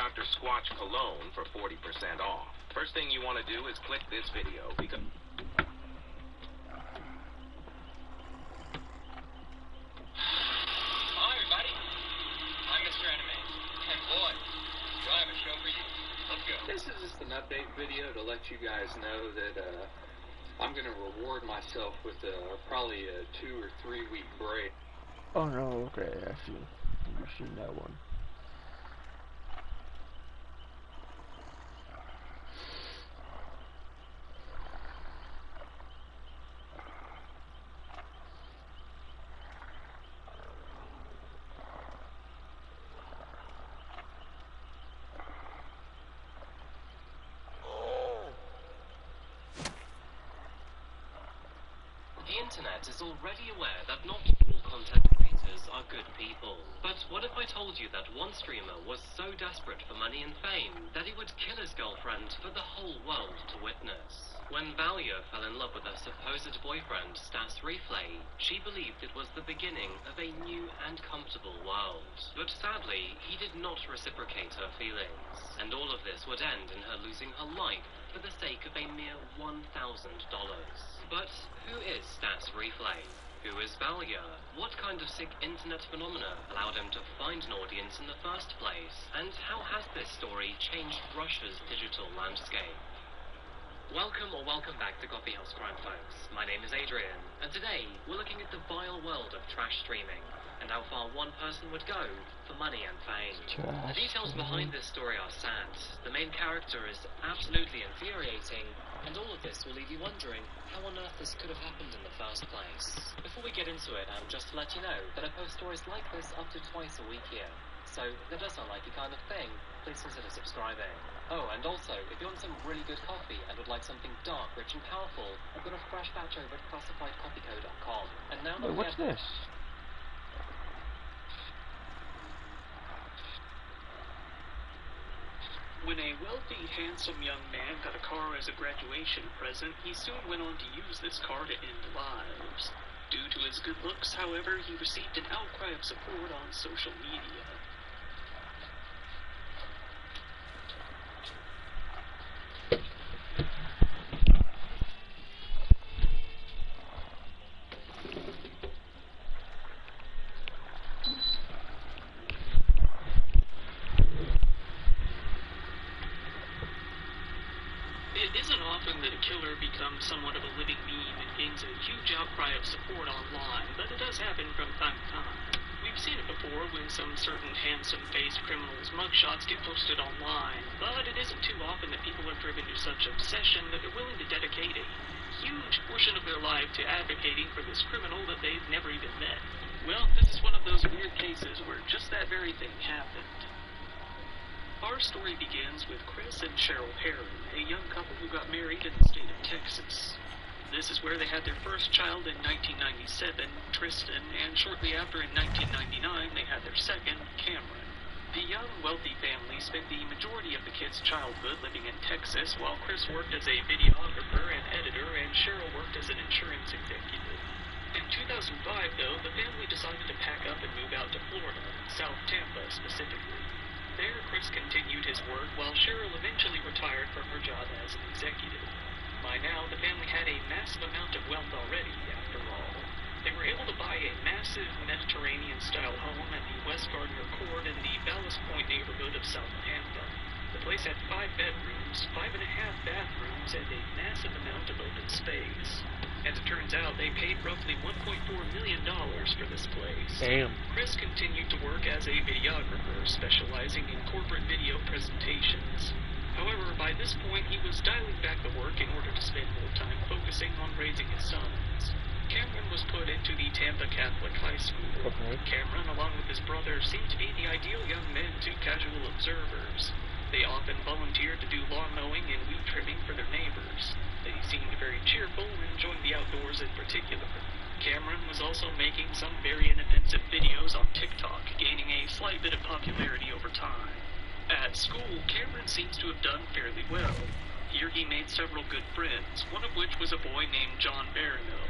Dr. Squatch Cologne for 40% off. First thing you want to do is click this video because... Hi, everybody. I'm Mr. Anime. And boy, do I have a show for you. Let's go. This is just an update video to let you guys know that I'm going to reward myself with probably a 2 or 3 week break. Oh no, okay, I see. You've seen that one. The internet is already aware that not all content creators are good people. But what if I told you that one streamer was so desperate for money and fame that he would kill his girlfriend for the whole world to witness? When Valia fell in love with her supposed boyfriend, Stas Reflay, she believed it was the beginning of a new and comfortable world. But sadly, he did not reciprocate her feelings, and all of this would end in her losing her life for the sake of a mere $1,000. But who is Stas Reflay? Who is Valia? What kind of sick internet phenomena allowed him to find an audience in the first place? And how has this story changed Russia's digital landscape? Welcome back to Coffee House Crime Folks. My name is Adrian, and today we're looking at the vile world of trash streaming, and how far one person would go for money and fame. The details behind this story are sad. The main character is absolutely infuriating, and all of this will leave you wondering how on earth this could have happened in the first place. Before we get into it, just to let you know that I post stories like this up to twice a week here. So if that does sound like your kind of thing, please consider subscribing. Oh, and also, if you want some really good coffee and would like something dark, rich, and powerful, I've got a fresh batch over at classifiedcoffeeco.com. And now that Wait, what's this? When a wealthy, handsome young man got a car as a graduation present, he soon went on to use this car to end lives. Due to his good looks, however, he received an outcry of support on social media. It isn't often that a killer becomes somewhat of a living meme and gains a huge outcry of support online, but it does happen from time to time. We've seen it before when some certain handsome-faced criminals' mugshots get posted online, but it isn't too often that people are driven to such obsession that they're willing to dedicate a huge portion of their life to advocating for this criminal that they've never even met. Well, this is one of those weird cases where just that very thing happened. Our story begins with Chris and Cheryl Heron, a young couple who got married in the state of Texas. This is where they had their first child in 1997, Tristan, and shortly after in 1999 they had their second, Cameron. The young, wealthy family spent the majority of the kids' childhood living in Texas, while Chris worked as a videographer and editor, and Cheryl worked as an insurance executive. In 2005, though, the family decided to pack up and move out to Florida, South Tampa specifically. There, Chris continued his work, while Cheryl eventually retired from her job as an executive. By now, the family had a massive amount of wealth already, after all. They were able to buy a massive Mediterranean-style home at the West Gardner Court in the Ballast Point neighborhood of South Tampa. The place had 5 bedrooms, 5.5 bathrooms, and a massive amount of open space. As it turns out, they paid roughly $1.4 million for this place. Damn. Chris continued to work as a videographer, specializing in corporate video presentations. However, by this point, he was dialing back the work in order to spend more time focusing on raising his sons. Cameron was put into the Tampa Catholic High School. Okay. Cameron, along with his brother, seemed to be the ideal young men to casual observers. They often volunteered to do lawn mowing and weed trimming for their neighbors. They seemed very cheerful and enjoyed the outdoors in particular. Cameron was also making some very inoffensive videos on TikTok, gaining a slight bit of popularity over time. At school, Cameron seems to have done fairly well. Here he made several good friends, one of which was a boy named John Barano.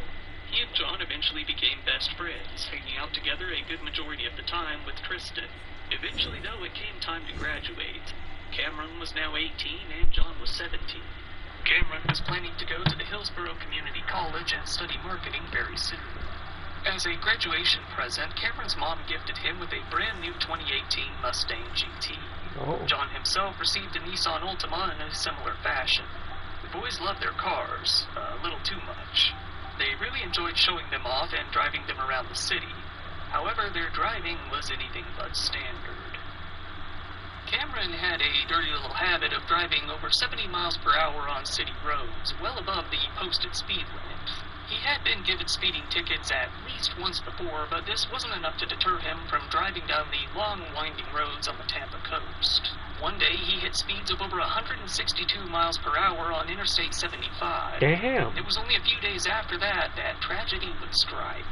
He and John eventually became best friends, hanging out together a good majority of the time with Tristan. Eventually, though, it came time to graduate. Cameron was now 18 and John was 17. Cameron was planning to go to the Hillsborough Community College and study marketing very soon. As a graduation present, Cameron's mom gifted him with a brand new 2018 Mustang GT. Oh. John himself received a Nissan Altima in a similar fashion. The boys loved their cars, a little too much. They really enjoyed showing them off and driving them around the city. However, their driving was anything but standard. Cameron had a dirty little habit of driving over 70 miles per hour on city roads, well above the posted speed limit. He had been given speeding tickets at least once before, but this wasn't enough to deter him from driving down the long, winding roads on the Tampa coast. One day, he hit speeds of over 162 miles per hour on Interstate 75. Damn. It was only a few days after that that tragedy would strike.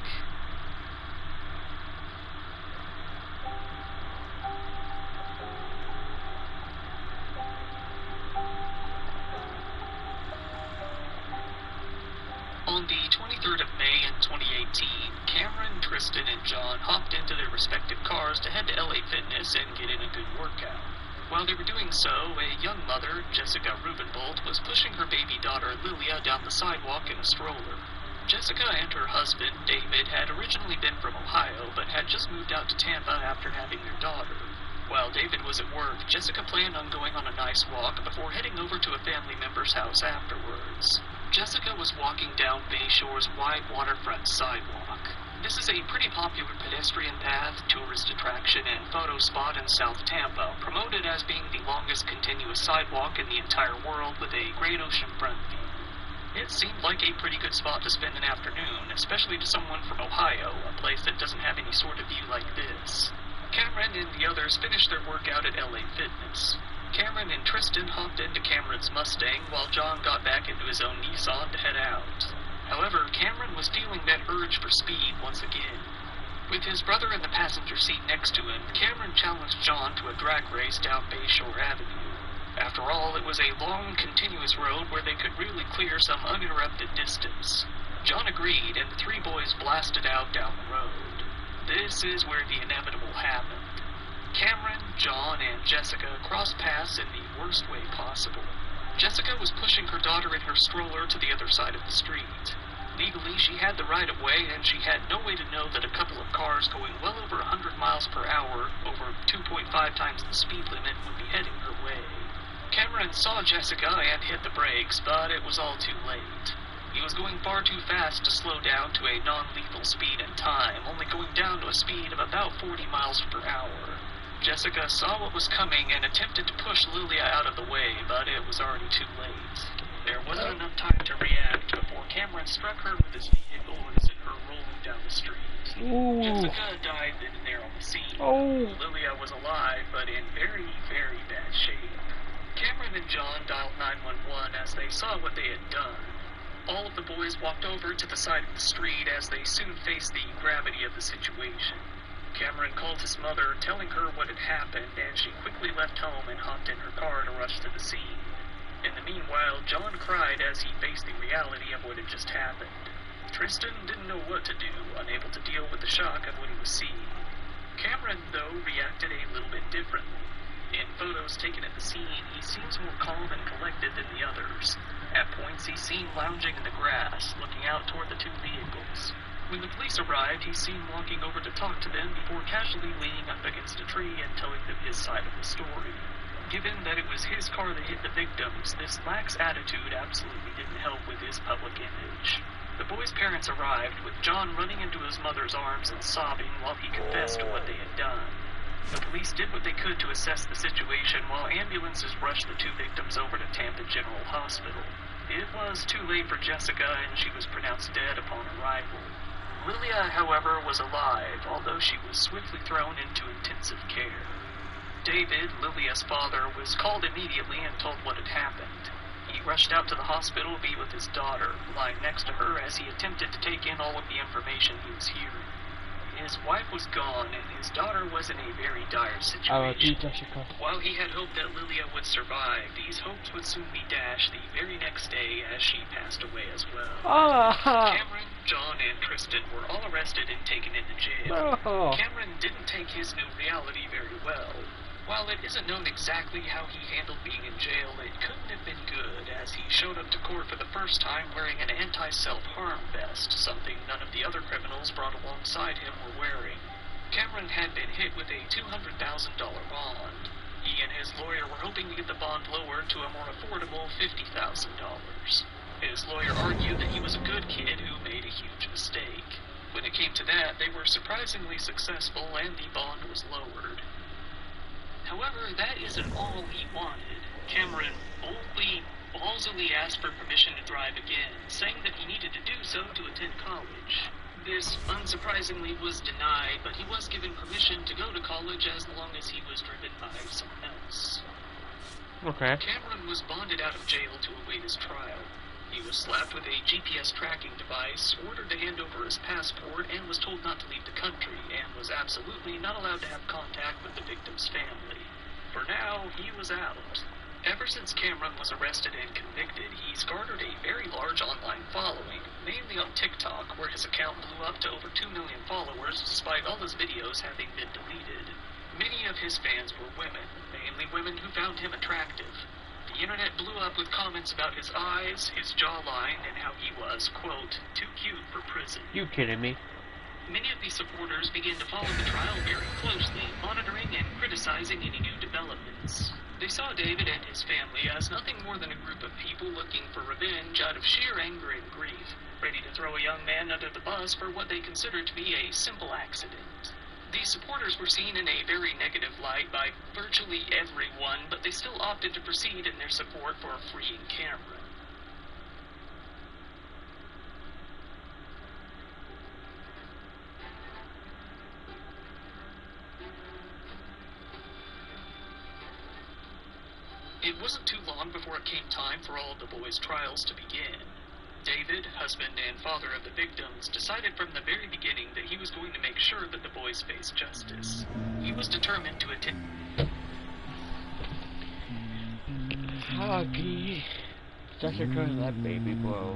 On the 23rd of May in 2018, Cameron, Tristan, and John hopped into their respective cars to head to LA Fitness and get in a good workout. While they were doing so, a young mother, Jessica Rubenbolt, was pushing her baby daughter, Lilia, down the sidewalk in a stroller. Jessica and her husband, David, had originally been from Ohio, but had just moved out to Tampa after having their daughter. While David was at work, Jessica planned on going on a nice walk before heading over to a family member's house afterwards. Jessica was walking down Bayshore's wide waterfront sidewalk. This is a pretty popular pedestrian path, tourist attraction, and photo spot in South Tampa, promoted as being the longest continuous sidewalk in the entire world with a great oceanfront view. It seemed like a pretty good spot to spend an afternoon, especially to someone from Ohio, a place that doesn't have any sort of view like this. Cameron and the others finished their workout at LA Fitness. Cameron and Tristan hopped into Cameron's Mustang while John got back into his own Nissan to head out. However, Cameron was feeling that urge for speed once again. With his brother in the passenger seat next to him, Cameron challenged John to a drag race down Bayshore Avenue. After all, it was a long, continuous road where they could really clear some uninterrupted distance. John agreed, and the three boys blasted out down the road. This is where the inevitable happened. Cameron, John, and Jessica crossed paths in the worst way possible. Jessica was pushing her daughter in her stroller to the other side of the street. Legally, she had the right-of-way, and she had no way to know that a couple of cars going well over 100 miles per hour, over 2.5 times the speed limit, would be heading her way. Cameron saw Jessica and hit the brakes, but it was all too late. He was going far too fast to slow down to a non-lethal speed in time, only going down to a speed of about 40 miles per hour. Jessica saw what was coming and attempted to push Lilia out of the way, but it was already too late. There wasn't enough time to react before Cameron struck her with his vehicle and sent her rolling down the street. Ooh. Jessica died then and there on the scene. Oh. Lilia was alive, but in very, very bad shape. Cameron and John dialed 911 as they saw what they had done. All of the boys walked over to the side of the street as they soon faced the gravity of the situation. Cameron called his mother, telling her what had happened, and she quickly left home and hopped in her car to rush to the scene. In the meanwhile, John cried as he faced the reality of what had just happened. Tristan didn't know what to do, unable to deal with the shock of what he was seeing. Cameron, though, reacted a little bit differently. In photos taken at the scene, he seems more calm and collected than the others. At points, he's seen lounging in the grass, looking out toward the two vehicles. When the police arrived, he's seen walking over to talk to them before casually leaning up against a tree and telling them his side of the story. Given that it was his car that hit the victims, this lax attitude absolutely didn't help with his public image. The boys' parents arrived, with John running into his mother's arms and sobbing while he confessed to what they had done. The police did what they could to assess the situation while ambulances rushed the two victims over to Tampa General Hospital. It was too late for Jessica, and she was pronounced dead upon arrival. Lilia, however, was alive, although she was swiftly thrown into intensive care. David, Lilia's father, was called immediately and told what had happened. He rushed out to the hospital to be with his daughter, lying next to her as he attempted to take in all of the information he was hearing. His wife was gone, and his daughter was in a very dire situation. While he had hoped that Lilia would survive, these hopes would soon be dashed the very next day as she passed away as well. Cameron, John, and Tristan were all arrested and taken into jail. Cameron didn't take his new reality very well. While it isn't known exactly how he handled being in jail, it couldn't have been good, as he showed up to court for the first time wearing an anti-self-harm vest, something none of the other criminals brought alongside him were wearing. Cameron had been hit with a $200,000 bond. He and his lawyer were hoping to get the bond lowered to a more affordable $50,000. His lawyer argued that he was a good kid who made a huge mistake. When it came to that, they were surprisingly successful and the bond was lowered. However, that isn't all he wanted. Cameron boldly, ballsily asked for permission to drive again, saying that he needed to do so to attend college. This, unsurprisingly, was denied, but he was given permission to go to college as long as he was driven by someone else. Okay. Cameron was bonded out of jail to await his trial. He was slapped with a GPS tracking device, ordered to hand over his passport, and was told not to leave the country, and was absolutely not allowed to have contact with the victim's family. For now, he was out. Ever since Cameron was arrested and convicted, he's garnered a very large online following, mainly on TikTok, where his account blew up to over 2 million followers despite all his videos having been deleted. Many of his fans were women, mainly women who found him attractive. The internet blew up with comments about his eyes, his jawline, and how he was, quote, too cute for prison. You kidding me? Many of these supporters began to follow the trial very closely, monitoring and criticizing any new developments. They saw David and his family as nothing more than a group of people looking for revenge out of sheer anger and grief, ready to throw a young man under the bus for what they considered to be a simple accident. These supporters were seen in a very negative light by virtually everyone, but they still opted to proceed in their support for freeing Cameron. It wasn't too long before it came time for all of the boys' trials to begin. David, husband and father of the victims, decided from the very beginning that he was going to make sure that the boys faced justice. He was determined to attend. Huggy. Such a good that baby blow.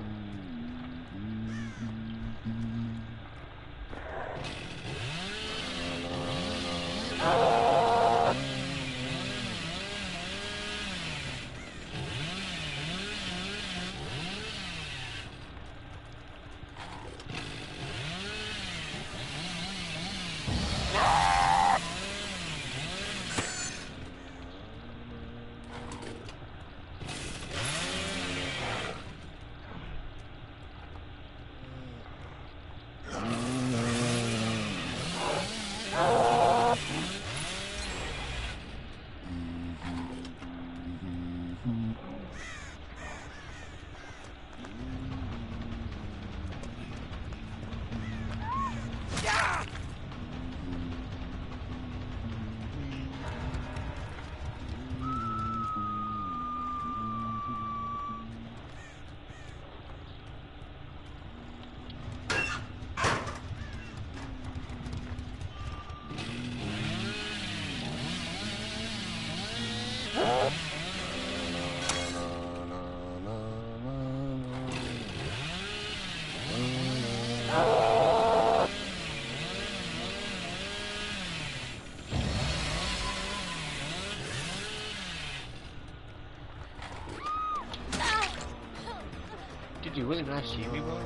Did you really not see me, bro?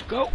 Go!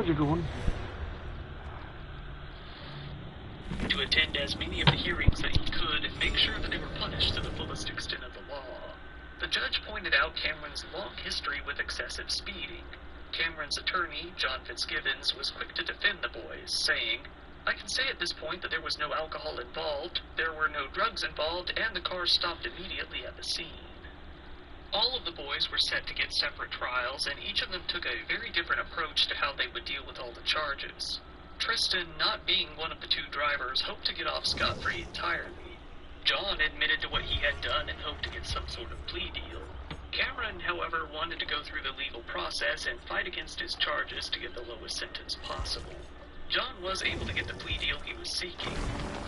what you're going. To attend as many of the hearings that he could and make sure that they were punished to the fullest extent of the law. The judge pointed out Cameron's long history with excessive speeding. Cameron's attorney, John Fitzgibbons, was quick to defend the boys, saying, "I can say at this point that there was no alcohol involved, there were no drugs involved, and the car stopped immediately at the scene." All of the boys were set to get separate trials, and each of them took a very different approach to how they would deal with all the charges. Tristan, not being one of the two drivers, hoped to get off scot-free entirely. John admitted to what he had done and hoped to get some sort of plea deal. Cameron, however, wanted to go through the legal process and fight against his charges to get the lowest sentence possible. John was able to get the plea deal he was seeking.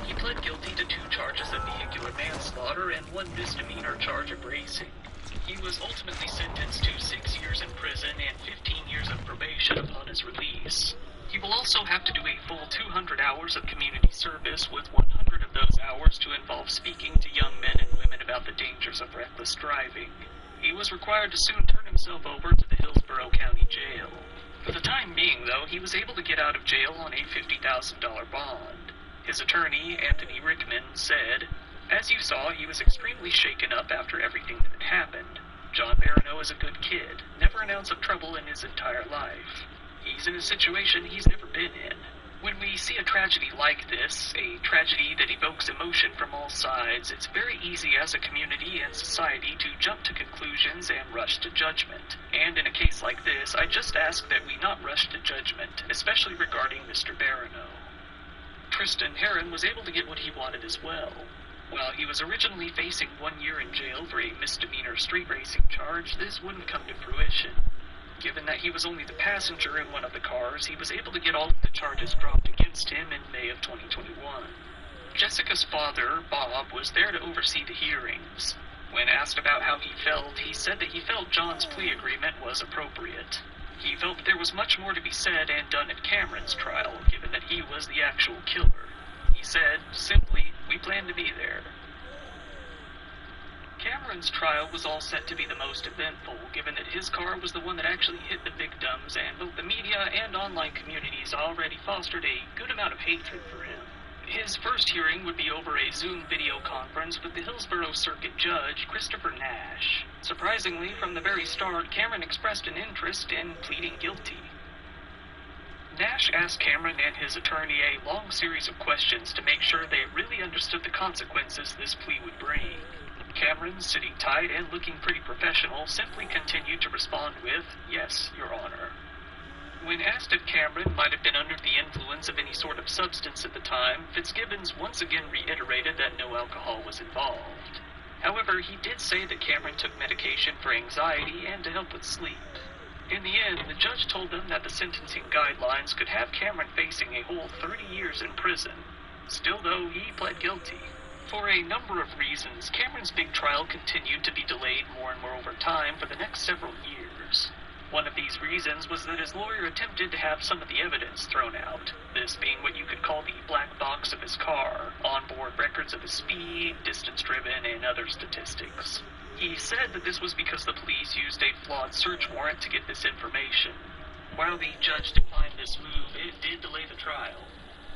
He pled guilty to 2 charges of vehicular manslaughter and 1 misdemeanor charge of racing. He was ultimately sentenced to 6 years in prison and 15 years of probation upon his release. He will also have to do a full 200 hours of community service, with 100 of those hours to involve speaking to young men and women about the dangers of reckless driving. He was required to soon turn himself over to the Hillsborough County Jail. For the time being, though, he was able to get out of jail on a $50,000 bond. His attorney, Anthony Rickman, said, "As you saw, he was extremely shaken up after everything that had happened. John Barano is a good kid, never an ounce of trouble in his entire life. He's in a situation he's never been in. When we see a tragedy like this, a tragedy that evokes emotion from all sides, it's very easy as a community and society to jump to conclusions and rush to judgment. And in a case like this, I just ask that we not rush to judgment, especially regarding Mr. Barano." Tristan Heron was able to get what he wanted as well. While he was originally facing 1 year in jail for a misdemeanor street racing charge, this wouldn't come to fruition. Given that he was only the passenger in one of the cars, he was able to get all of the charges dropped against him in May of 2021. Jessica's father, Bob, was there to oversee the hearings. When asked about how he felt, he said that he felt John's plea agreement was appropriate. He felt that there was much more to be said and done at Cameron's trial, given that he was the actual killer. He said, simply, "We plan to be there." Cameron's trial was all set to be the most eventful, given that his car was the one that actually hit the victims, and both the media and online communities already fostered a good amount of hatred for him. His first hearing would be over a Zoom video conference with the Hillsborough Circuit Judge, Christopher Nash. Surprisingly, from the very start, Cameron expressed an interest in pleading guilty. Nash asked Cameron and his attorney a long series of questions to make sure they really understood the consequences this plea would bring. Cameron, sitting tight and looking pretty professional, simply continued to respond with, "Yes, Your Honor." When asked if Cameron might have been under the influence of any sort of substance at the time, Fitzgibbons once again reiterated that no alcohol was involved. However, he did say that Cameron took medication for anxiety and to help with sleep. In the end, the judge told them that the sentencing guidelines could have Cameron facing a whole 30 years in prison. Still, though, he pled guilty. For a number of reasons, Cameron's big trial continued to be delayed more and more over time for the next several years. One of these reasons was that his lawyer attempted to have some of the evidence thrown out, this being what you could call the black box of his car, onboard records of his speed, distance driven, and other statistics. He said that this was because the police used a flawed search warrant to get this information. While the judge declined this move, it did delay the trial.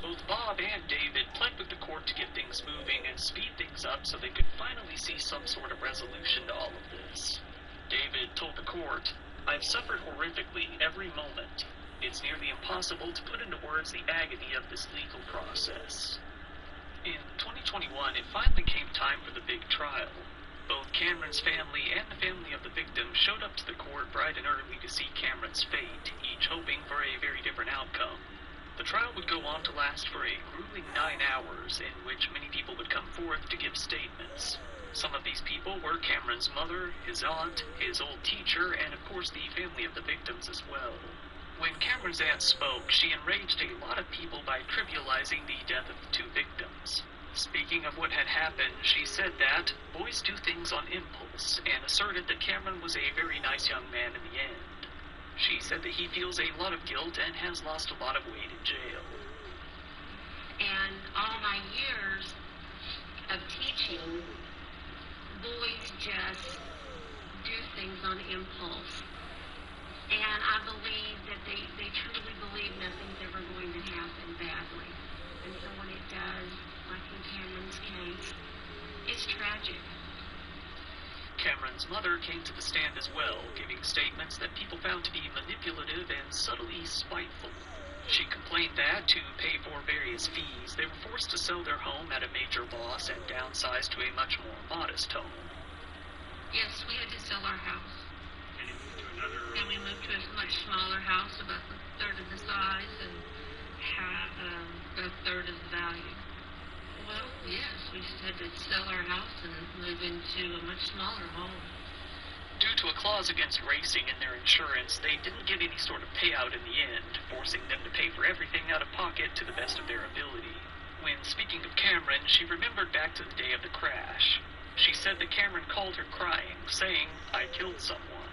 Both Bob and David pled with the court to get things moving and speed things up so they could finally see some sort of resolution to all of this. David told the court, "I've suffered horrifically every moment. It's nearly impossible to put into words the agony of this legal process." In 2021, it finally came time for the big trial. Both Cameron's family and the family of the victim showed up to the court bright and early to see Cameron's fate, each hoping for a very different outcome. The trial would go on to last for a grueling 9 hours, in which many people would come forth to give statements. Some of these people were Cameron's mother, his aunt, his old teacher, and of course the family of the victims as well. When Cameron's aunt spoke, she enraged a lot of people by trivializing the death of the 2 victims. Speaking of what had happened, she said that boys do things on impulse, and asserted that Cameron was a very nice young man in the end. She said that he feels a lot of guilt and has lost a lot of weight in jail. And all my years of teaching, boys just do things on impulse. And I believe that they truly believe nothing's ever going to happen badly. And so when it does, like in Cameron's case, it's tragic. Cameron's mother came to the stand as well, giving statements that people found to be manipulative and subtly spiteful. She complained that, to pay for various fees, they were forced to sell their home at a major loss and downsize to a much more modest home. Yes, we had to sell our house. And we moved to a much smaller house, about a third of the size and a third of the value. Well, yes, we had to sell our house and move into a much smaller home. Due to a clause against racing in their insurance, they didn't get any sort of payout in the end, forcing them to pay for everything out of pocket to the best of their ability. When speaking of Cameron, she remembered back to the day of the crash. She said that Cameron called her crying, saying, "I killed someone."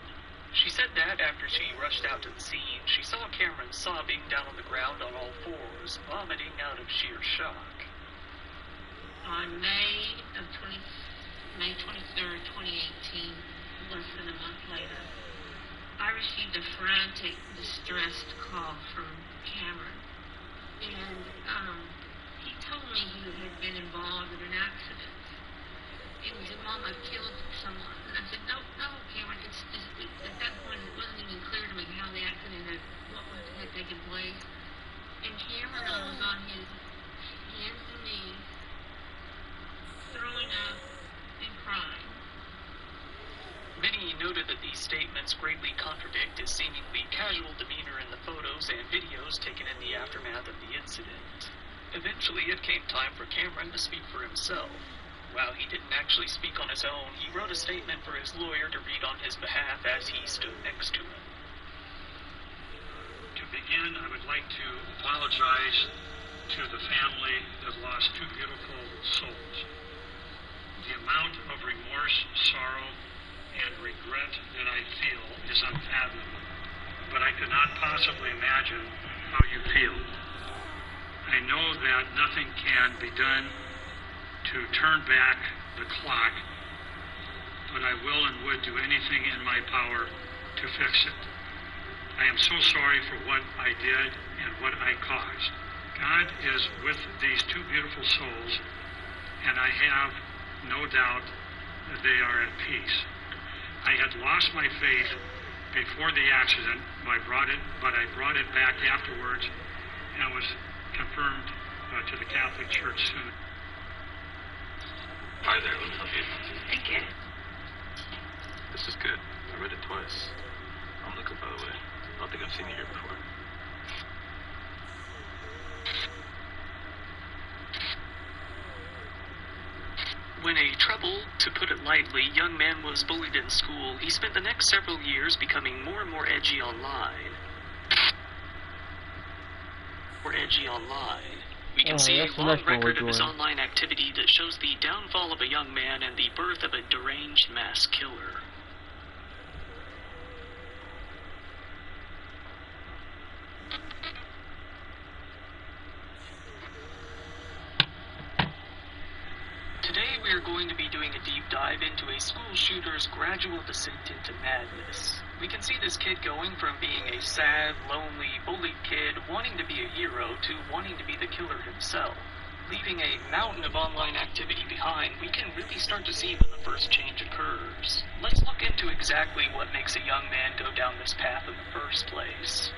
She said that after she rushed out to the scene, she saw Cameron sobbing down on the ground on all fours, vomiting out of sheer shock. On May 23rd, 2018, less than a month later, I received a frantic, distressed call from Cameron. And he told me he had been involved in an accident. And he said, "Mom, I've killed someone." And I said, No, Cameron, at that point it wasn't even clear to me how the accident had taken place. And Cameron was on his hands and knees, throwing up and crying. Many noted that these statements greatly contradict his seemingly casual demeanor in the photos and videos taken in the aftermath of the incident. Eventually, it came time for Cameron to speak for himself. While he didn't actually speak on his own, he wrote a statement for his lawyer to read on his behalf as he stood next to him. To begin, I would like to apologize to the family that lost two beautiful souls. The amount of remorse, sorrow, and regret that I feel is unfathomable, but I could not possibly imagine how you feel. I know that nothing can be done to turn back the clock, but I will and would do anything in my power to fix it. I am so sorry for what I did and what I caused. God is with these two beautiful souls, and I have no doubt that they are at peace. I had lost my faith before the accident, but I brought it back afterwards and was confirmed to the Catholic Church soon. Hi there, let me help you. Thank you. This is good. I read it twice. I'm Luca, by the way. I don't think I've seen you here before. When a troubled, to put it lightly, young man was bullied in school, he spent the next several years becoming more and more edgy online. We can see a long record of his online activity that shows the downfall of a young man and the birth of a deranged mass killer. Today we are going to be doing a deep dive into a school shooter's gradual descent into madness. We can see this kid going from being a sad, lonely, bullied kid wanting to be a hero to wanting to be the killer himself. Leaving a mountain of online activity behind, we can really start to see when the first change occurs. Let's look into exactly what makes a young man go down this path in the first place.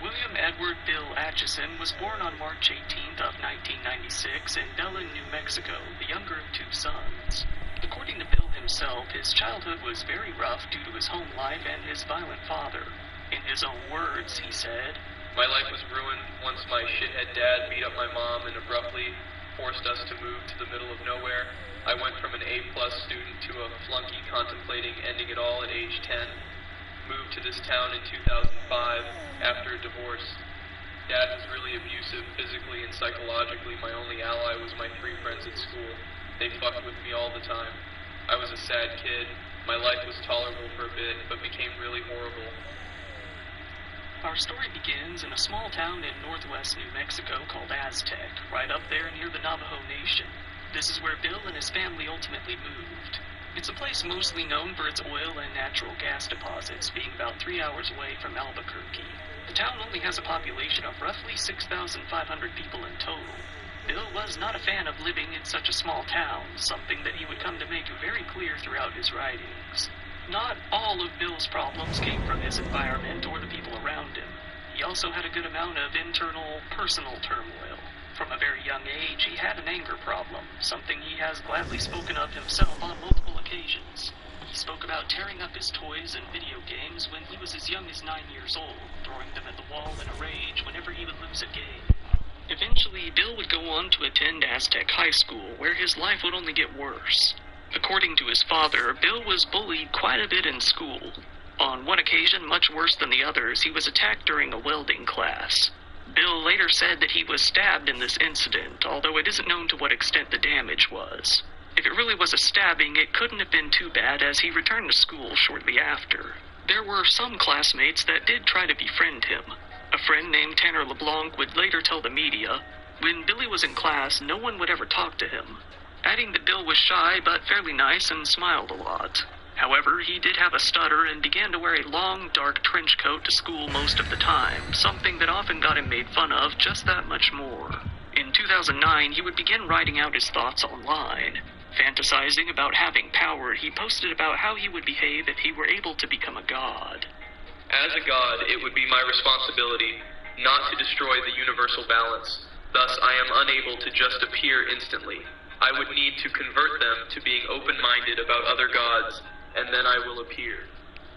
William Edward Bill Atchison was born on March 18th of 1996 in Belen, New Mexico, the younger of two sons. According to Bill himself, his childhood was very rough due to his home life and his violent father. In his own words, he said, "My life was ruined once my shithead dad beat up my mom and abruptly forced us to move to the middle of nowhere. I went from an A-plus student to a flunky contemplating ending it all at age 10. Moved to this town in 2005 after a divorce. Dad was really abusive physically and psychologically. My only ally was my 3 friends at school. They fucked with me all the time. I was a sad kid. My life was tolerable for a bit, but became really horrible." Our story begins in a small town in northwest New Mexico called Aztec, right up there near the Navajo Nation. This is where Bill and his family ultimately moved. It's a place mostly known for its oil and natural gas deposits, being about 3 hours away from Albuquerque. The town only has a population of roughly 6,500 people in total. Bill was not a fan of living in such a small town, something that he would come to make very clear throughout his writings. Not all of Bill's problems came from his environment or the people around him. He also had a good amount of internal, personal turmoil. From a very young age, he had an anger problem, something he has gladly spoken of himself on multiple occasions. He spoke about tearing up his toys and video games when he was as young as 9 years old, throwing them at the wall in a rage whenever he would lose a game. Eventually, Bill would go on to attend Aztec High School, where his life would only get worse. According to his father, Bill was bullied quite a bit in school. On one occasion, much worse than the others, he was attacked during a welding class. Bill later said that he was stabbed in this incident, although it isn't known to what extent the damage was. If it really was a stabbing, it couldn't have been too bad, as he returned to school shortly after. There were some classmates that did try to befriend him. A friend named Tanner LeBlanc would later tell the media, when Billy was in class, no one would ever talk to him, adding that Bill was shy but fairly nice and smiled a lot. However, he did have a stutter and began to wear a long, dark trench coat to school most of the time, something that often got him made fun of just that much more. In 2009, he would begin writing out his thoughts online. Fantasizing about having power, he posted about how he would behave if he were able to become a god. As a god, it would be my responsibility not to destroy the universal balance. Thus, I am unable to just appear instantly. I would need to convert them to being open-minded about other gods, and then I will appear.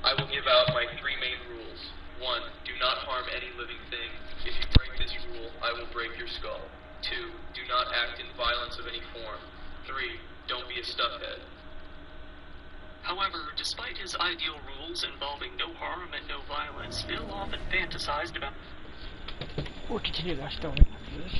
I will give out my 3 main rules. 1. Do not harm any living thing. If you break this rule, I will break your skull. 2. Do not act in violence of any form. 3. Don't be a stuffhead. However, despite his ideal rules involving no harm and no violence, Bill often fantasized about... We'll continue that story after this.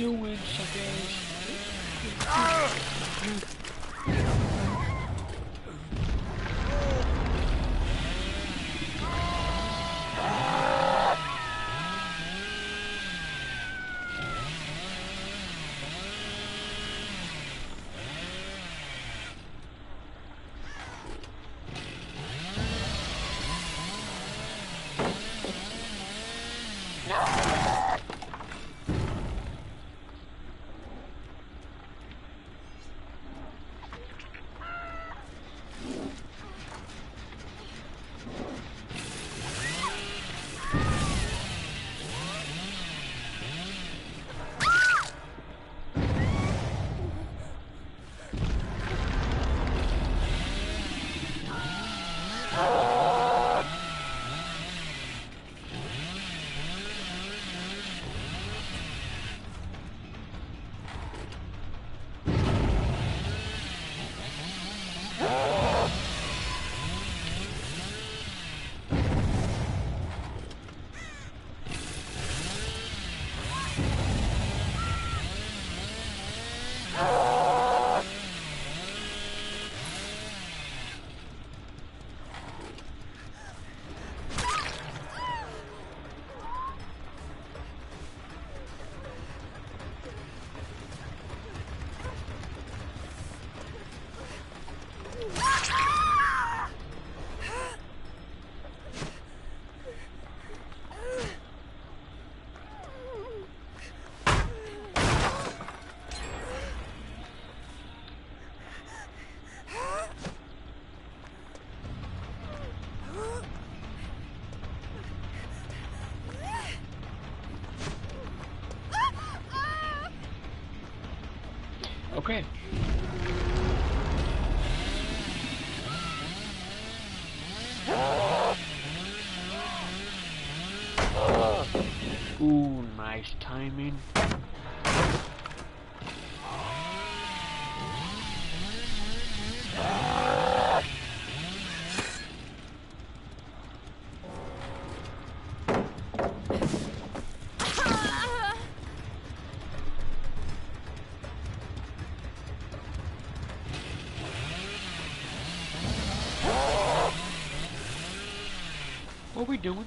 doing, suckers? Okay. Ooh, nice timing. What are we doing?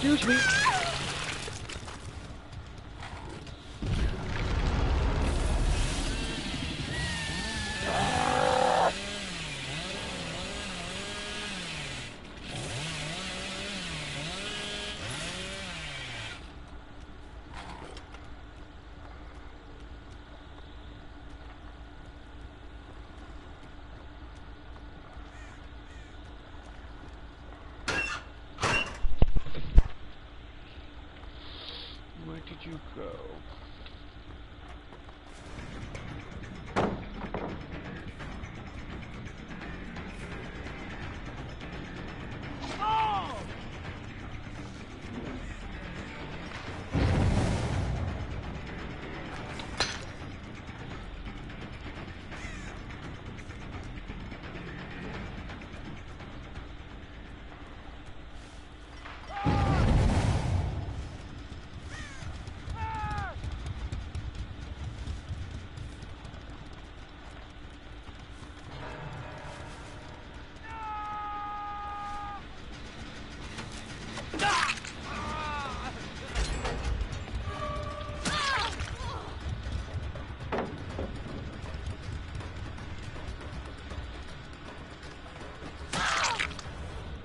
Excuse me. Where did you go?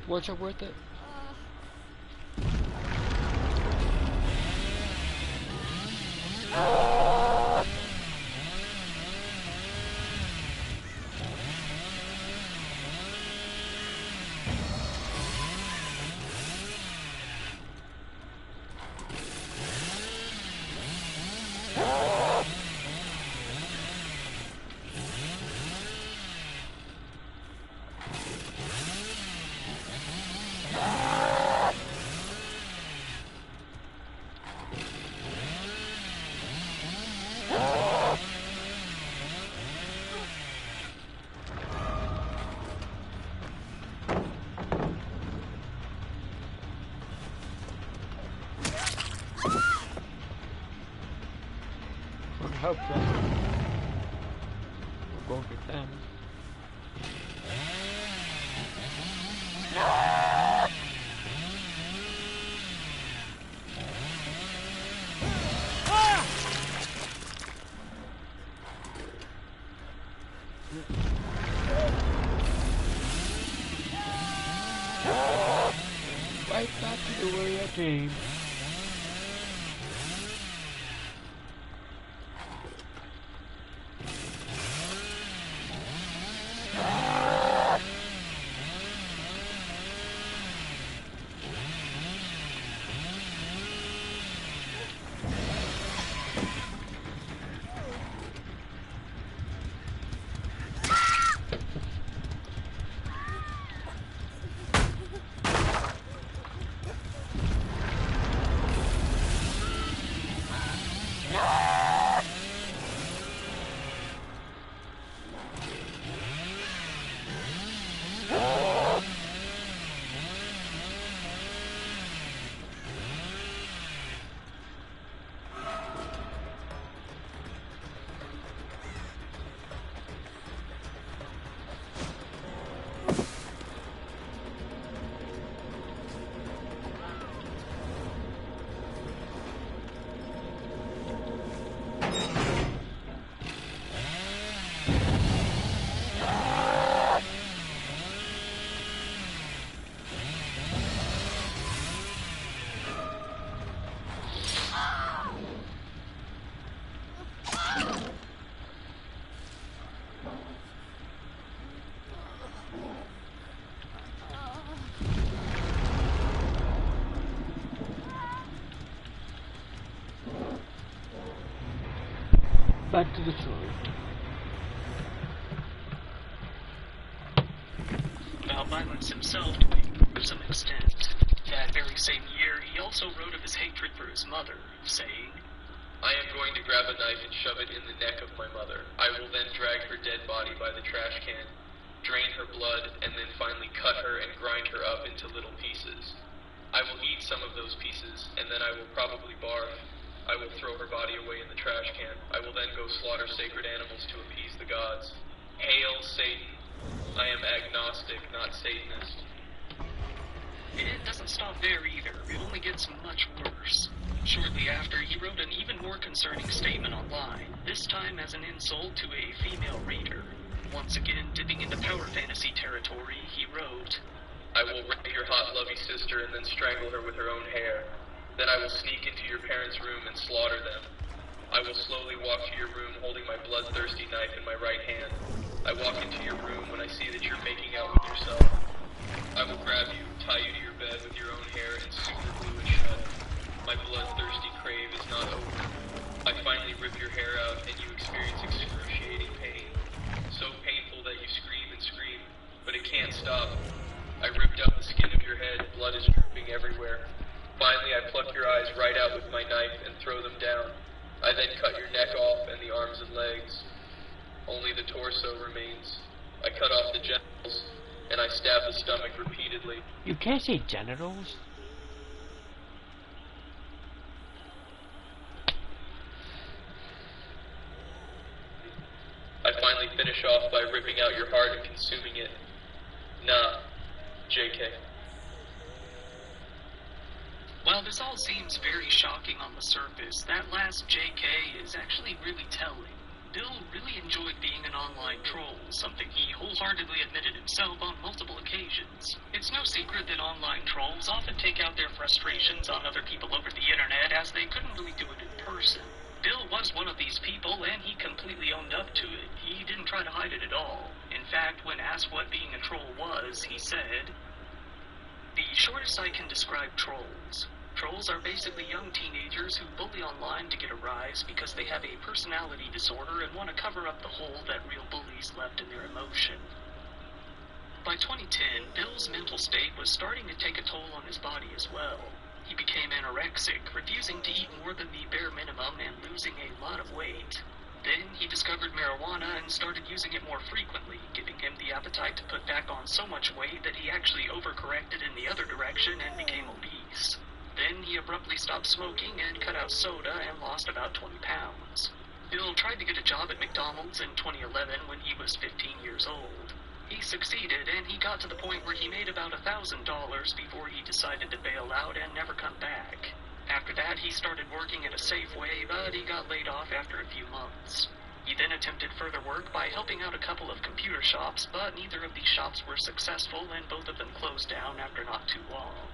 Was it worth it? hope so. We'll go get them. Right back to the warrior team. Back to the story. About violence himself to some extent. That very same year, he also wrote of his hatred for his mother, saying, I am going to grab a knife and shove it in the neck of my mother. I will then drag her dead body by the trash can, drain her blood, and then finally cut her and grind her up into little pieces. I will eat some of those pieces, and then I will probably barf. I will throw her body away in the trash can. I will then go slaughter sacred animals to appease the gods. Hail Satan. I am agnostic, not Satanist. It doesn't stop there either. It only gets much worse. Shortly after, he wrote an even more concerning statement online, this time as an insult to a female reader. Once again, dipping into power fantasy territory, he wrote, I will rape your hot, lovey sister and then strangle her with her own hair. Then I will sneak into your parents' room and slaughter them. I will slowly walk to your room holding my bloodthirsty knife in my right hand. I walk into your room when I see that you're making out with yourself. I will grab you, tie you to your bed with your own hair, and super glue it shut. My bloodthirsty crave is not over. I finally rip your hair out and you experience excruciating pain. So painful that you scream and scream, but it can't stop. I ripped out the skin of your head, blood is dripping everywhere. Finally, I pluck your eyes right out with my knife and throw them down. I then cut your neck off and the arms and legs. Only the torso remains. I cut off the genitals, and I stab the stomach repeatedly. You can't say genitals. I finally finish off by ripping out your heart and consuming it. Nah, JK. While this all seems very shocking on the surface, that last JK is actually really telling. Bill really enjoyed being an online troll, something he wholeheartedly admitted himself on multiple occasions. It's no secret that online trolls often take out their frustrations on other people over the internet, as they couldn't really do it in person. Bill was one of these people, and he completely owned up to it. He didn't try to hide it at all. In fact, when asked what being a troll was, he said, "The shortest I can describe trolls. Trolls are basically young teenagers who bully online to get a rise because they have a personality disorder and want to cover up the hole that real bullies left in their emotion." By 2010, Bill's mental state was starting to take a toll on his body as well. He became anorexic, refusing to eat more than the bare minimum and losing a lot of weight. Then he discovered marijuana and started using it more frequently, giving him the appetite to put back on so much weight that he actually overcorrected in the other direction and became obese. Then he abruptly stopped smoking and cut out soda and lost about 20 pounds. Bill tried to get a job at McDonald's in 2011 when he was 15 years old. He succeeded, and he got to the point where he made about $1,000 before he decided to bail out and never come back. After that, he started working at a Safeway, but he got laid off after a few months. He then attempted further work by helping out a couple of computer shops, but neither of these shops were successful, and both of them closed down after not too long.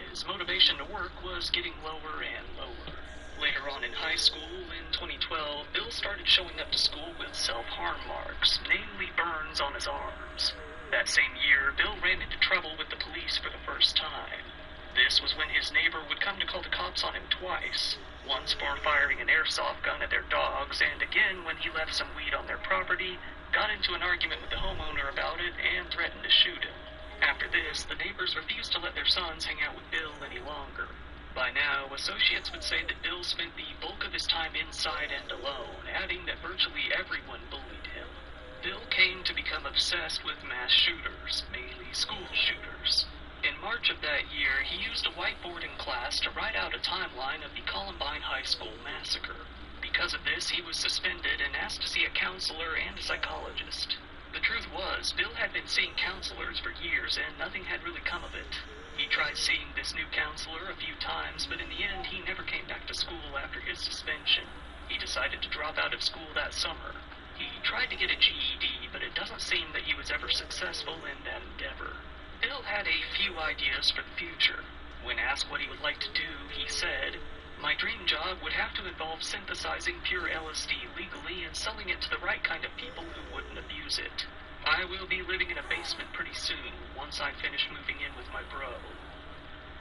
His motivation to work was getting lower and lower. Later on in high school, in 2012, Bill started showing up to school with self-harm marks, namely burns on his arms. That same year, Bill ran into trouble with the police for the first time. This was when his neighbor would come to call the cops on him twice, once for firing an airsoft gun at their dogs, and again when he left some weed on their property, got into an argument with the homeowner about it, and threatened to shoot him. After this, the neighbors refused to let their sons hang out with Bill any longer. By now, associates would say that Bill spent the bulk of his time inside and alone, adding that virtually everyone bullied him. Bill came to become obsessed with mass shooters, mainly school shooters. In March of that year, he used a whiteboard in class to write out a timeline of the Columbine High School massacre. Because of this, he was suspended and asked to see a counselor and a psychologist. The truth was, Bill had been seeing counselors for years and nothing had really come of it. He tried seeing this new counselor a few times, but in the end, he never came back to school after his suspension. He decided to drop out of school that summer. He tried to get a GED, but it doesn't seem that he was ever successful in that endeavor. Bill had a few ideas for the future. When asked what he would like to do, he said, "My dream job would have to involve synthesizing pure LSD legally and selling it to the right kind of people who wouldn't abuse it. I will be living in a basement pretty soon, once I finish moving in with my bro.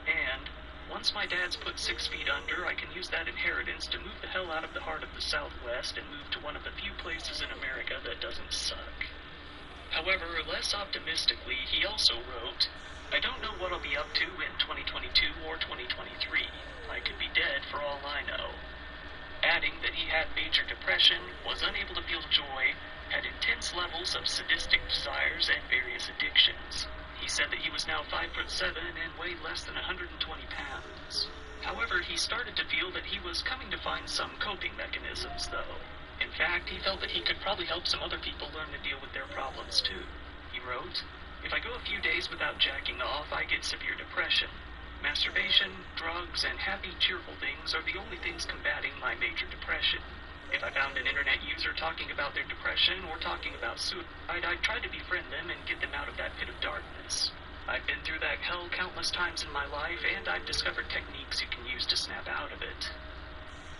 And once my dad's put 6 feet under, I can use that inheritance to move the hell out of the heart of the Southwest and move to one of the few places in America that doesn't suck." However, less optimistically, he also wrote, "I don't know what I'll be up to in 2022 or 2023. I could be dead for all I know." Adding that he had major depression, was unable to feel joy, had intense levels of sadistic desires, and various addictions. He said that he was now 5'7" and weighed less than 120 pounds. However, he started to feel that he was coming to find some coping mechanisms, though. In fact, he felt that he could probably help some other people learn to deal with their problems, too. He wrote, "If I go a few days without jacking off, I get severe depression. Masturbation, drugs, and happy, cheerful things are the only things combating my major depression. If I found an internet user talking about their depression or talking about suicide, I'd try to befriend them and get them out of that pit of darkness. I've been through that hell countless times in my life, and I've discovered techniques you can use to snap out of it."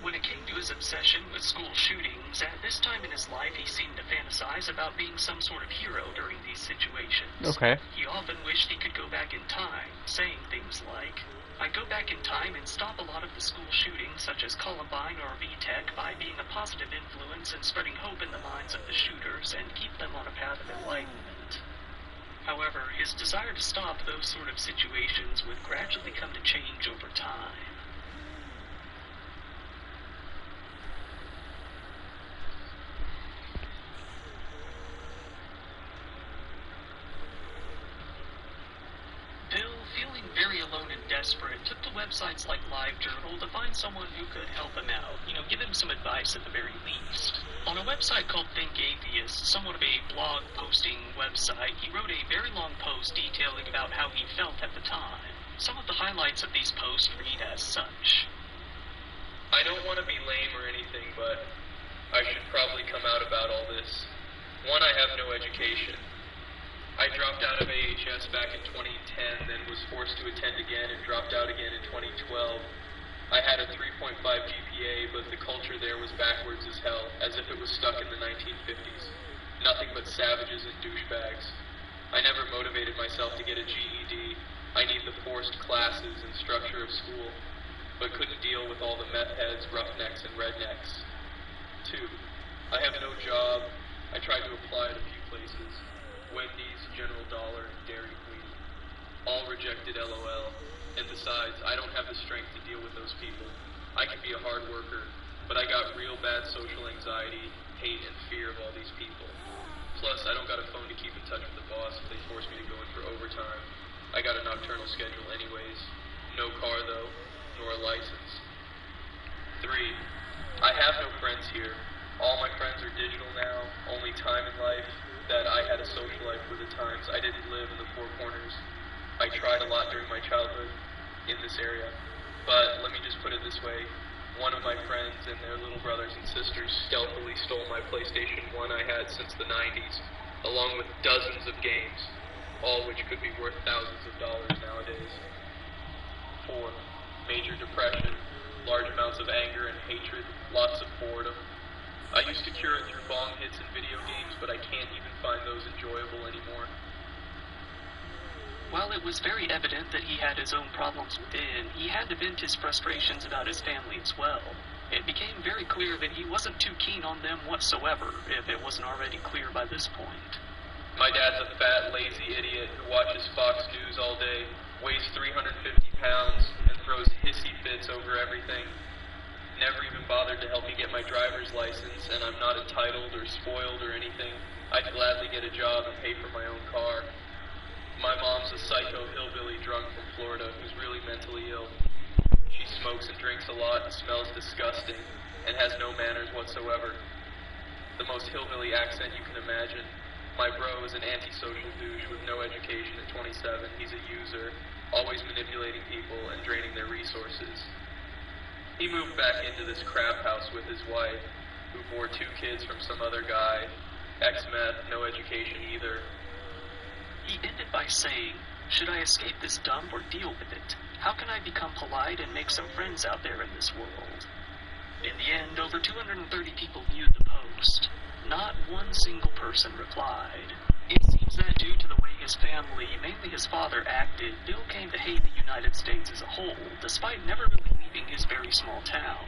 When it came to his obsession with school shootings, at this time in his life he seemed to fantasize about being some sort of hero during these situations. Okay. He often wished he could go back in time, saying things like, "I go back in time and stop a lot of the school shootings such as Columbine or VTech by being a positive influence and spreading hope in the minds of the shooters and keep them on a path of enlightenment." However, his desire to stop those sort of situations would gradually come to change over time. Very alone and desperate, took to websites like LiveJournal to find someone who could help him out, give him some advice at the very least. On a website called Think Atheist, somewhat of a blog posting website, he wrote a very long post detailing about how he felt at the time. Some of the highlights of these posts read as such. "I don't want to be lame or anything, but I should probably come out about all this. One, I have no education. I dropped out of AHS back in 2010, then was forced to attend again and dropped out again in 2012. I had a 3.5 GPA, but the culture there was backwards as hell, as if it was stuck in the 1950s. Nothing but savages and douchebags. I never motivated myself to get a GED. I need the forced classes and structure of school, but couldn't deal with all the meth heads, roughnecks, and rednecks. 2, I have no job. I tried to apply at a few places. Wendy's, General Dollar, and Dairy Queen. All rejected, LOL. And besides, I don't have the strength to deal with those people. I can be a hard worker, but I got real bad social anxiety, hate, and fear of all these people. Plus, I don't got a phone to keep in touch with the boss if they force me to go in for overtime. I got a nocturnal schedule anyways. No car, though, nor a license. 3, I have no friends here. social life were the times I didn't live in the Four Corners. I tried a lot during my childhood in this area, but let me just put it this way. One of my friends and their little brothers and sisters stealthily stole my PlayStation 1 I had since the 90s, along with dozens of games, all which could be worth thousands of dollars nowadays. 4. Major depression, large amounts of anger and hatred, lots of boredom. I used to cure it through bong hits and video games, but I can't even find those enjoyable anymore. While it was very evident that he had his own problems within, he had to vent his frustrations about his family as well. It became very clear that he wasn't too keen on them whatsoever, if it wasn't already clear by this point. My dad's a fat, lazy idiot who watches Fox News all day, weighs 350 pounds, and throws hissy fits over everything. Never even bothered to help me get my driver's license, and I'm not entitled or spoiled or anything. I'd gladly get a job and pay for my own car. My mom's a psycho hillbilly drunk from Florida who's really mentally ill. She smokes and drinks a lot and smells disgusting and has no manners whatsoever. The most hillbilly accent you can imagine. My bro is an antisocial douche with no education at 27. He's a user, always manipulating people and draining their resources. He moved back into this crap house with his wife, who bore 2 kids from some other guy. Ex-meth, no education either. He ended by saying, "Should I escape this dump or deal with it? How can I become polite and make some friends out there in this world?" In the end, over 230 people viewed the post. Not one single person replied. It seems that due to the way his family, mainly his father, acted, Bill came to hate the United States as a whole, despite never really leaving his very small town.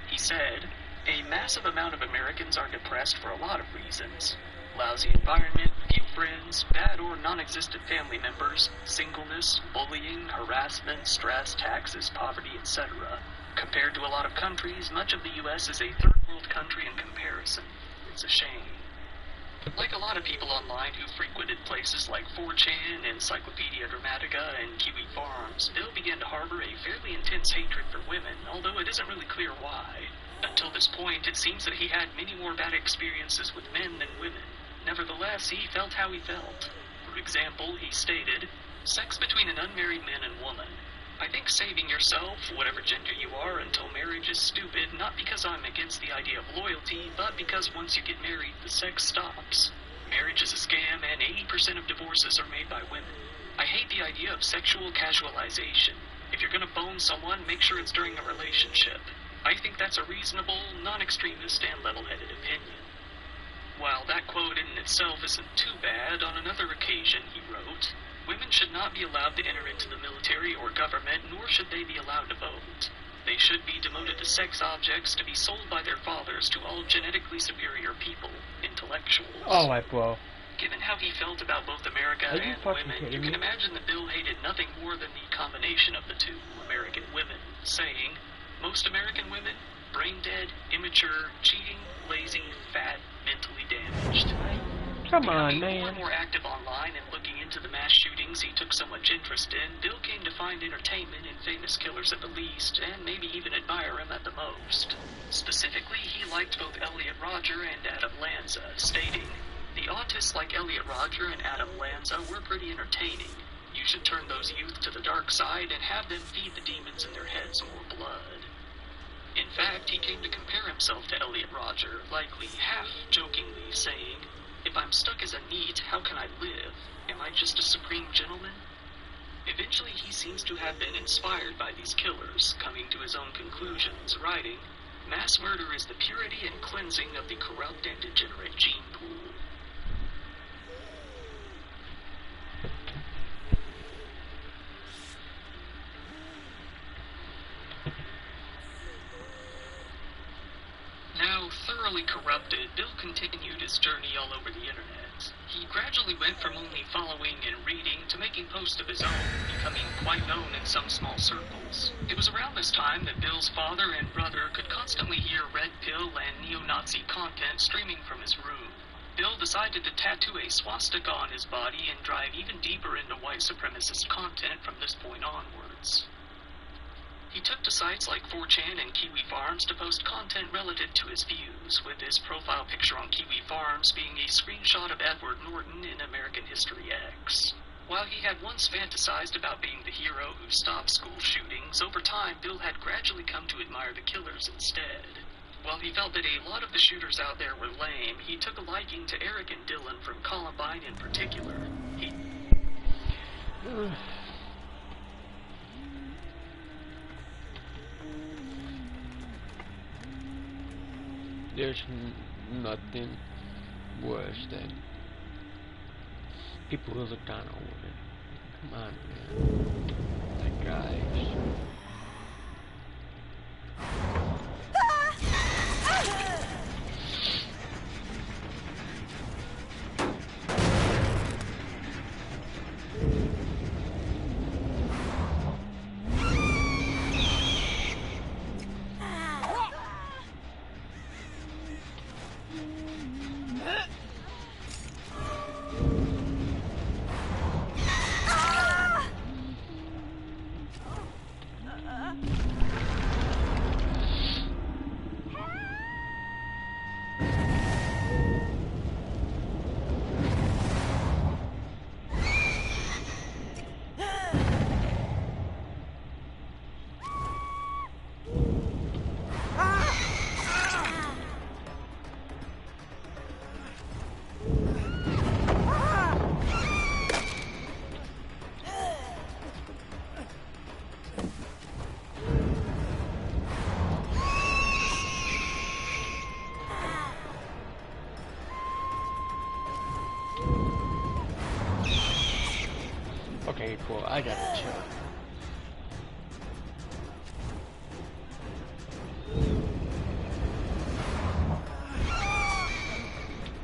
He said, "A massive amount of Americans are depressed for a lot of reasons. Lousy environment, few friends, bad or non-existent family members, singleness, bullying, harassment, stress, taxes, poverty, etc. Compared to a lot of countries, much of the U.S. is a third-world country in comparison. It's a shame." Like a lot of people online who frequented places like 4chan, Encyclopedia Dramatica, and Kiwi Farms, Bill began to harbor a fairly intense hatred for women, although it isn't really clear why. Until this point, it seems that he had many more bad experiences with men than women. Nevertheless, he felt how he felt. For example, he stated, "Sex between an unmarried man and woman. I think saving yourself, whatever gender you are, until marriage is stupid, not because I'm against the idea of loyalty, but because once you get married, the sex stops. Marriage is a scam, and 80% of divorces are made by women. I hate the idea of sexual casualization. If you're gonna bone someone, make sure it's during a relationship. I think that's a reasonable, non-extremist, and level-headed opinion." While that quote in itself isn't too bad, on another occasion he wrote, "Women should not be allowed to enter into the military or government, nor should they be allowed to vote. They should be demoted to sex objects to be sold by their fathers to all genetically superior people, intellectuals." Oh my bro. Given how he felt about both America and women, you can imagine that Bill hated nothing more than the combination of the two, American women, saying, "Most American women, brain dead, immature, cheating, lazy, fat, mentally damaged." Come on, Becoming more man. and more active online and looking into the mass shootings he took so much interest in, Bill came to find entertainment in famous killers at the least, and maybe even admire him at the most. Specifically, he liked both Elliot Rodger and Adam Lanza, stating, "The autists like Elliot Rodger and Adam Lanza were pretty entertaining. You should turn those youth to the dark side and have them feed the demons in their heads more blood." In fact, he came to compare himself to Elliot Rodger, likely half-jokingly saying, "If I'm stuck as a NEET, how can I live? Am I just a supreme gentleman?" Eventually, he seems to have been inspired by these killers, coming to his own conclusions, writing, "Mass murder is the purity and cleansing of the corrupt and degenerate gene pool." Now thoroughly corrupted, Bill continued his journey all over the internet. He gradually went from only following and reading to making posts of his own, becoming quite known in some small circles. It was around this time that Bill's father and brother could constantly hear red pill and neo-Nazi content streaming from his room. Bill decided to tattoo a swastika on his body and drive even deeper into white supremacist content from this point onwards. He took to sites like 4chan and Kiwi Farms to post content relative to his views, with his profile picture on Kiwi Farms being a screenshot of Edward Norton in American History X. While he had once fantasized about being the hero who stopped school shootings, over time Bill had gradually come to admire the killers instead. While he felt that a lot of the shooters out there were lame, he took a liking to Eric and Dylan from Columbine in particular. There's nothing worse than people who look down on women. Come on, man. Like guys. Okay, cool. I gotta chill.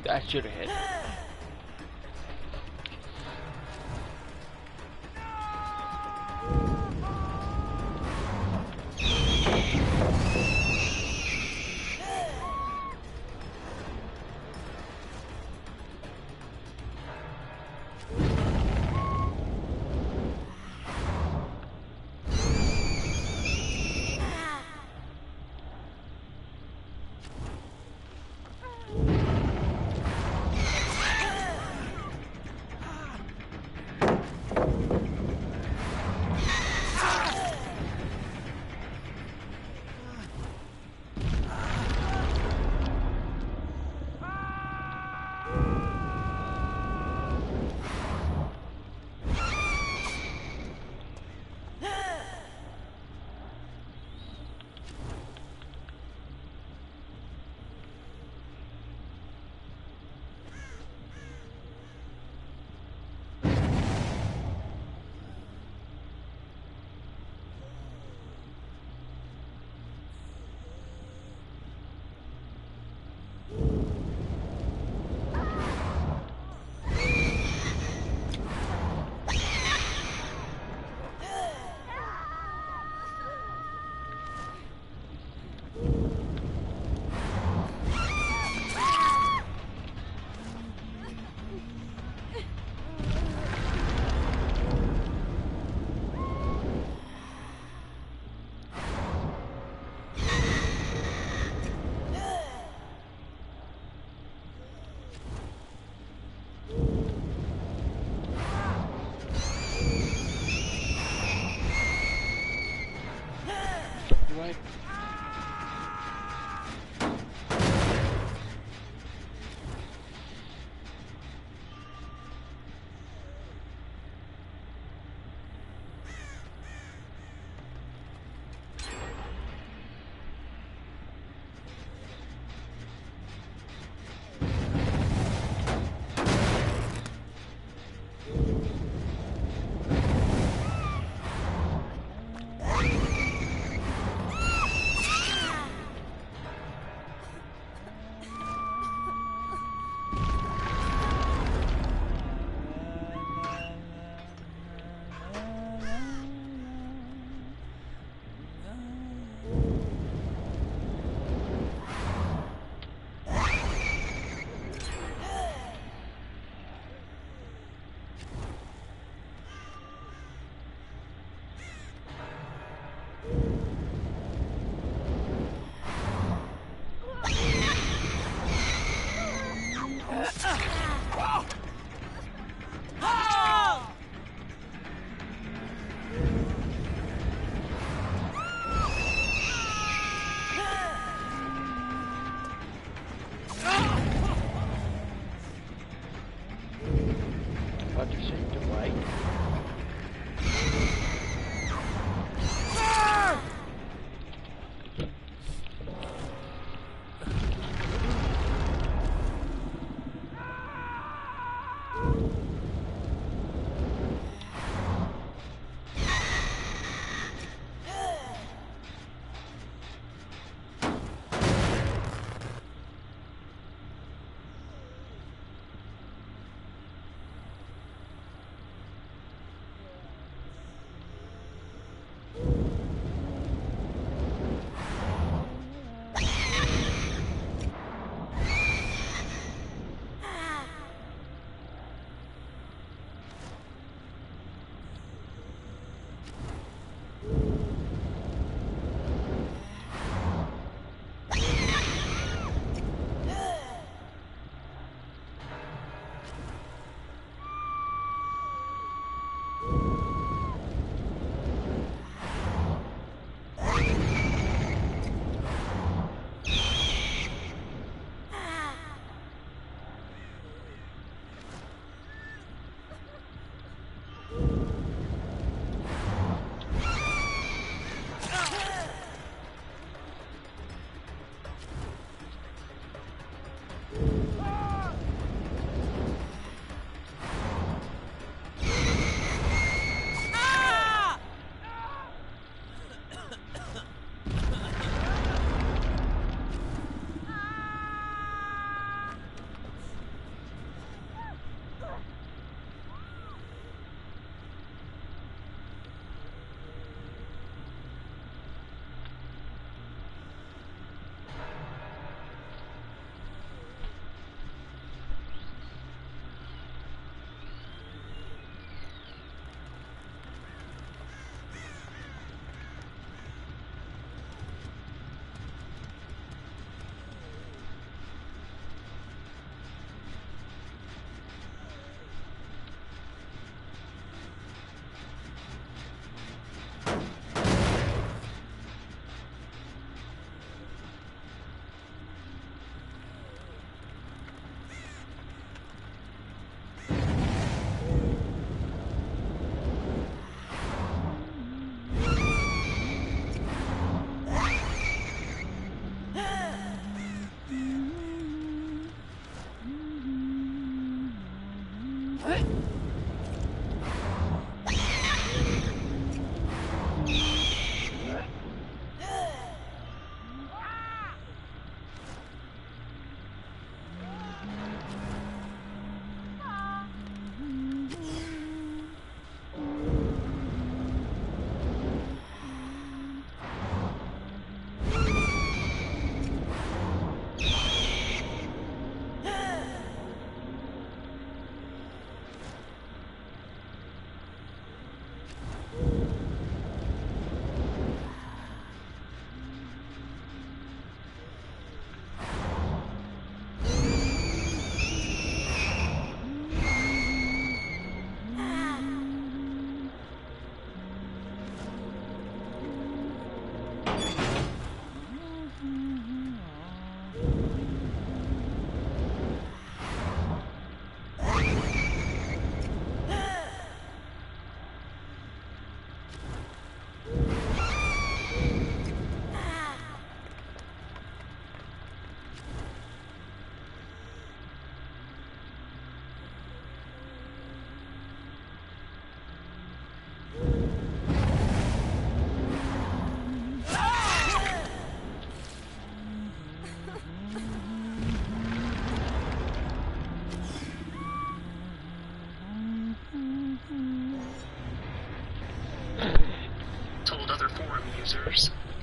That should have hit.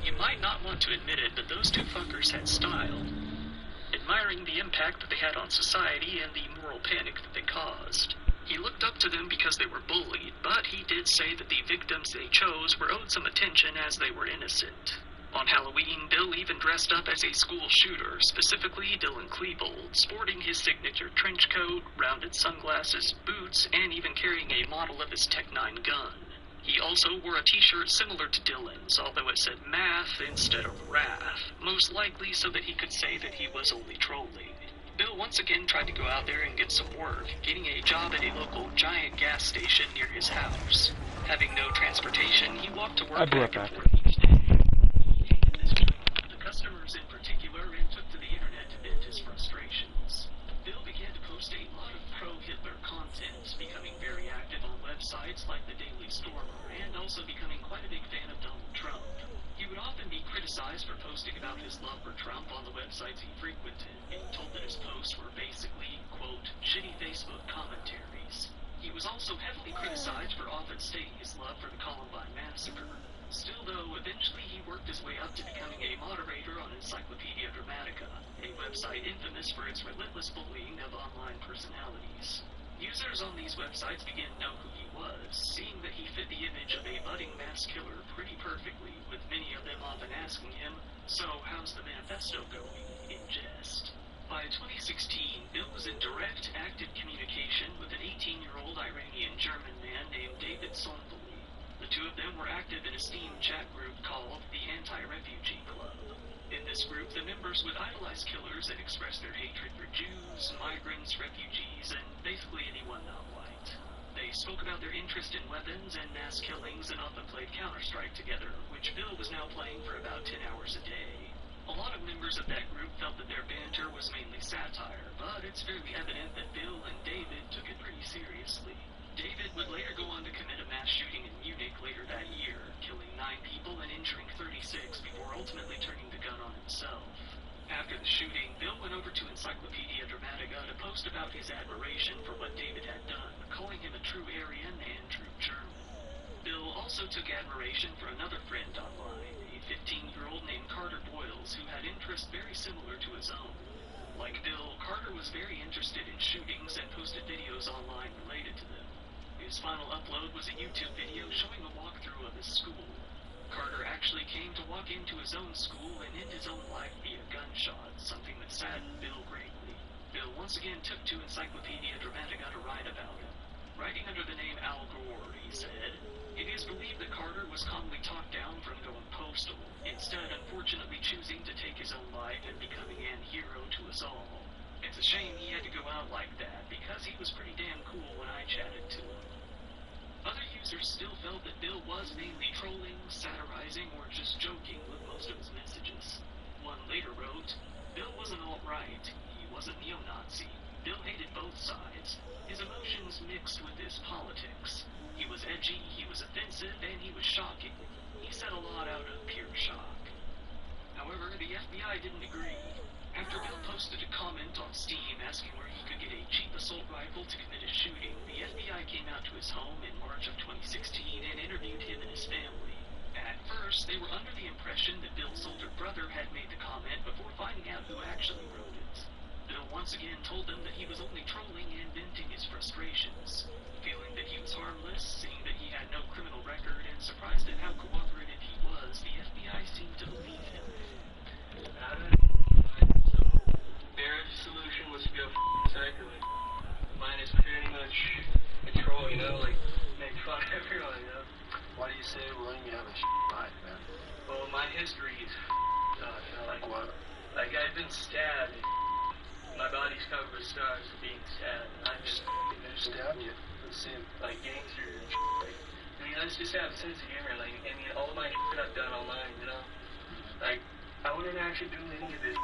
You might not want to admit it, but those two fuckers had style. Admiring the impact that they had on society and the moral panic that they caused. He looked up to them because they were bullied, but he did say that the victims they chose were owed some attention as they were innocent. On Halloween, Bill even dressed up as a school shooter, specifically Dylan Klebold, sporting his signature trench coat, rounded sunglasses, boots, and even carrying a model of his Tech-9 gun. He also wore a t-shirt similar to Dylan's, although it said math instead of wrath, most likely so that he could say that he was only trolling. Bill once again tried to go out there and get some work, getting a job at a local giant gas station near his house. Having no transportation, he walked to work back and forth each day. He hated this job, the customers in particular, and took to the internet to vent his frustrations. Bill began to post a lot of pro-Hitler content, becoming very active on websites like the Daily Stormer, and also becoming quite a big fan of Donald Trump. He would often be criticized for posting about his love for Trump on the websites he frequented, being told that his posts were basically, quote, shitty Facebook commentaries. He was also heavily criticized for often stating his love for the Columbine Massacre. Still, though, eventually he worked his way up to becoming a moderator on Encyclopedia Dramatica, a website infamous for its relentless bullying of online personalities. Users on these websites began to know who he was, seeing that he fit the image of a budding mass killer pretty perfectly, with many of them often asking him, "So, how's the manifesto going?" in jest. By 2016, Bill was in direct, active communication with an 18-year-old Iranian-German man named David Sonfoli. The two of them were active in a Steam chat group called the Anti-Refugee Club. In this group, the members would idolize killers and express their hatred for Jews, migrants, refugees, and basically anyone not white. They spoke about their interest in weapons and mass killings and often played Counter-Strike together, which Bill was now playing for about 10 hours a day. A lot of members of that group felt that their banter was mainly satire, but it's fairly evident that Bill and David took it pretty seriously. David would later go on to commit a mass shooting in Munich later that year, killing 9 people and injuring 36 before ultimately turning the gun on himself. After the shooting, Bill went over to Encyclopedia Dramatica to post about his admiration for what David had done, calling him a true Aryan and true German. Bill also took admiration for another friend online, a 15-year-old named Carter Boyles, who had interests very similar to his own. Like Bill, Carter was very interested in shootings and posted videos online related to them. His final upload was a YouTube video showing a walkthrough of his school. Carter actually came to walk into his own school and end his own life via gunshot, something that saddened Bill greatly. Bill once again took to Encyclopedia Dramatica to write about him. Writing under the name Al Gore, he said, "It is believed that Carter was commonly talked down from going postal, instead unfortunately choosing to take his own life and becoming an hero to us all. It's a shame he had to go out like that, because he was pretty damn cool when I chatted to him." Other users still felt that Bill was mainly trolling, satirizing, or just joking with most of his messages. One later wrote, "Bill wasn't alt-right, he wasn't neo-Nazi. Bill hated both sides. His emotions mixed with his politics. He was edgy, he was offensive, and he was shocking. He said a lot out of pure shock." However, the FBI didn't agree. After Bill posted a comment on Steam asking where he could get a cheap assault rifle to commit a shooting, the FBI came out to his home in March of 2016 and interviewed him and his family. At first, they were under the impression that Bill's older brother had made the comment before finding out who actually wrote it. Bill once again told them that he was only trolling and venting his frustrations. Feeling that he was harmless, seeing that he had no criminal record, and surprised at how cooperative he was, the FBI seemed to believe him. Their solution was to go circular. Mine is pretty much control, like make fun of everyone, Why do you say, William, you have a life, man? Well, my history is, like what? Like I've been stabbed. My body's covered with scars from being stabbed. I've been Who stabbed you? Let's see him. like gangsters and I mean, let's just have a sense of humor. Like, I mean, all my shit I've done online, Like, I wouldn't actually do any of this,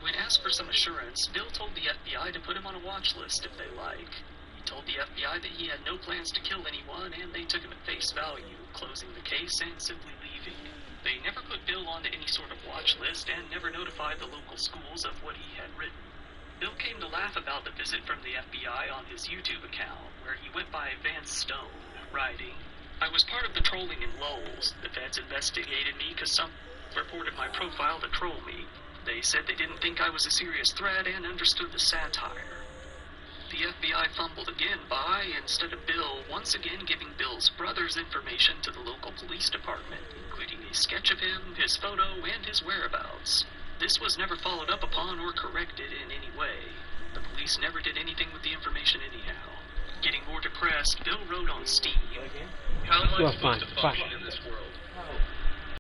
When asked for some assurance, Bill told the FBI to put him on a watch list if they like. He told the FBI that he had no plans to kill anyone, and they took him at face value, closing the case and simply leaving. They never put Bill onto any sort of watch list and never notified the local schools of what he had written. Bill came to laugh about the visit from the FBI on his YouTube account, where he went by Vance Stone, writing, "I was part of the trolling in Lowell's. The feds investigated me because some reported my profile to troll me. They said they didn't think I was a serious threat and understood the satire." The FBI fumbled again by, instead of Bill, once again giving Bill's brother's information to the local police department, including a sketch of him, his photo, and his whereabouts. This was never followed up upon or corrected in any way. The police never did anything with the information anyhow. Getting more depressed, Bill wrote on Steam, How am I Well, supposed fine, to fine. function in this world?